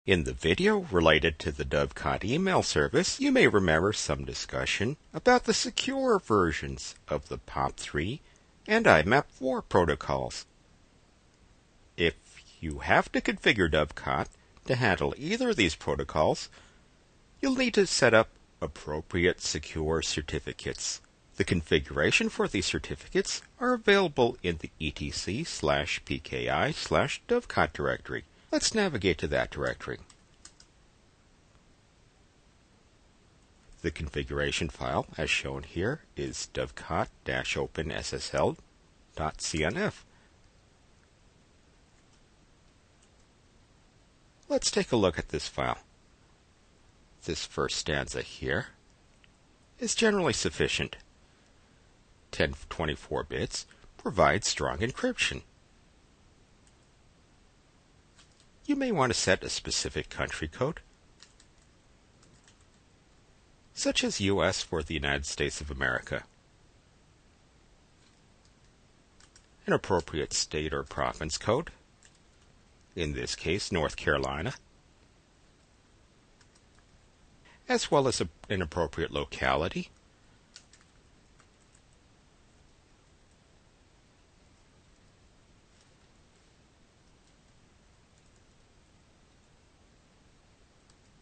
In the video related to the Dovecot email service, you may remember some discussion about the secure versions of the POP3 and IMAP4 protocols. If you have to configure Dovecot to handle either of these protocols, you'll need to set up appropriate secure certificates. The configuration for these certificates are available in the etc/pki/dovecot directory. Let's navigate to that directory. The configuration file, as shown here, is dovecot-openssl.cnf. Let's take a look at this file. This first stanza here is generally sufficient. 1024 bits provides strong encryption. You may want to set a specific country code, such as US for the United States of America, an appropriate state or province code, in this case North Carolina, as well as an appropriate locality,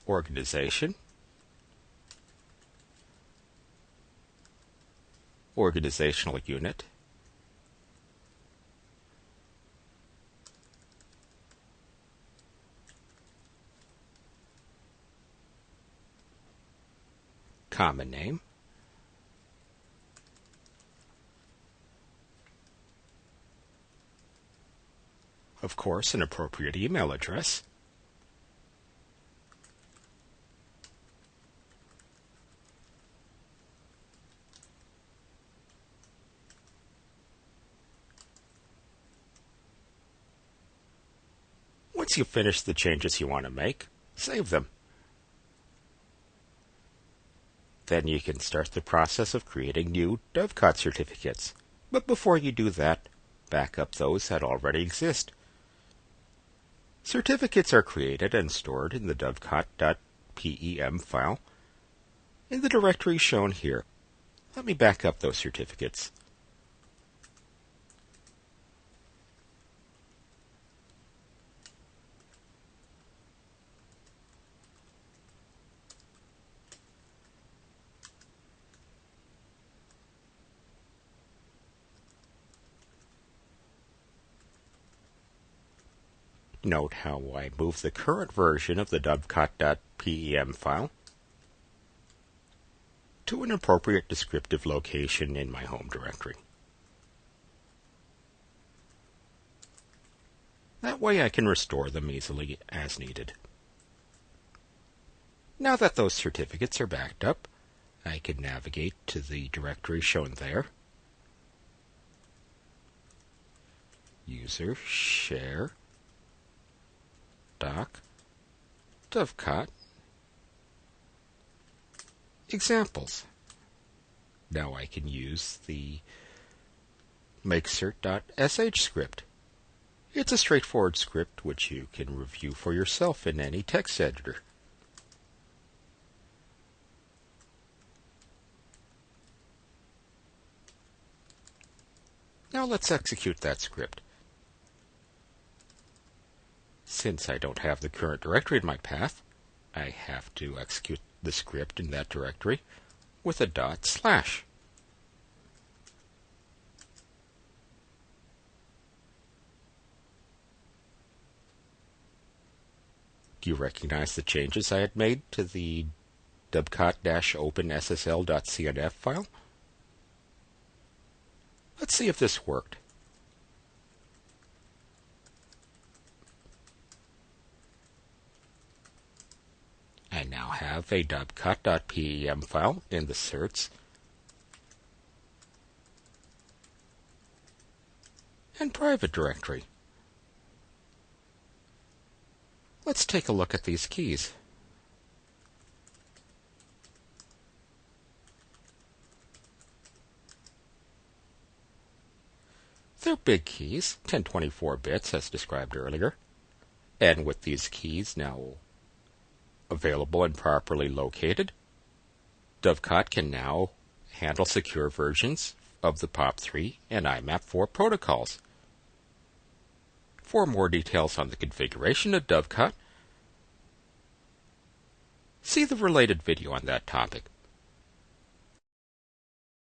organization, organizational unit, common name, of course, an appropriate email address, Once you've finished the changes you want to make, save them. Then you can start the process of creating new Dovecot certificates. But before you do that, back up those that already exist. Certificates are created and stored in the dovecot.pem file in the directory shown here. Let me back up those certificates. Note how I move the current version of the dovecot.pem file to an appropriate descriptive location in my home directory. That way I can restore them easily as needed. Now that those certificates are backed up, I can navigate to the directory shown there. User, share, doc, Dovecot, examples. Now I can use the makecert.sh script. It's a straightforward script which you can review for yourself in any text editor. Now let's execute that script. Since I don't have the current directory in my path, I have to execute the script in that directory with a // Do you recognize the changes I had made to the dovecot-openssl.cnf file? Let's see if this worked. I now have a dovecot.pem file in the certs and private directory. Let's take a look at these keys. They're big keys, 1024 bits as described earlier. And with these keys now available and properly located, Dovecot can now handle secure versions of the POP3 and IMAP4 protocols. For more details on the configuration of Dovecot, see the related video on that topic.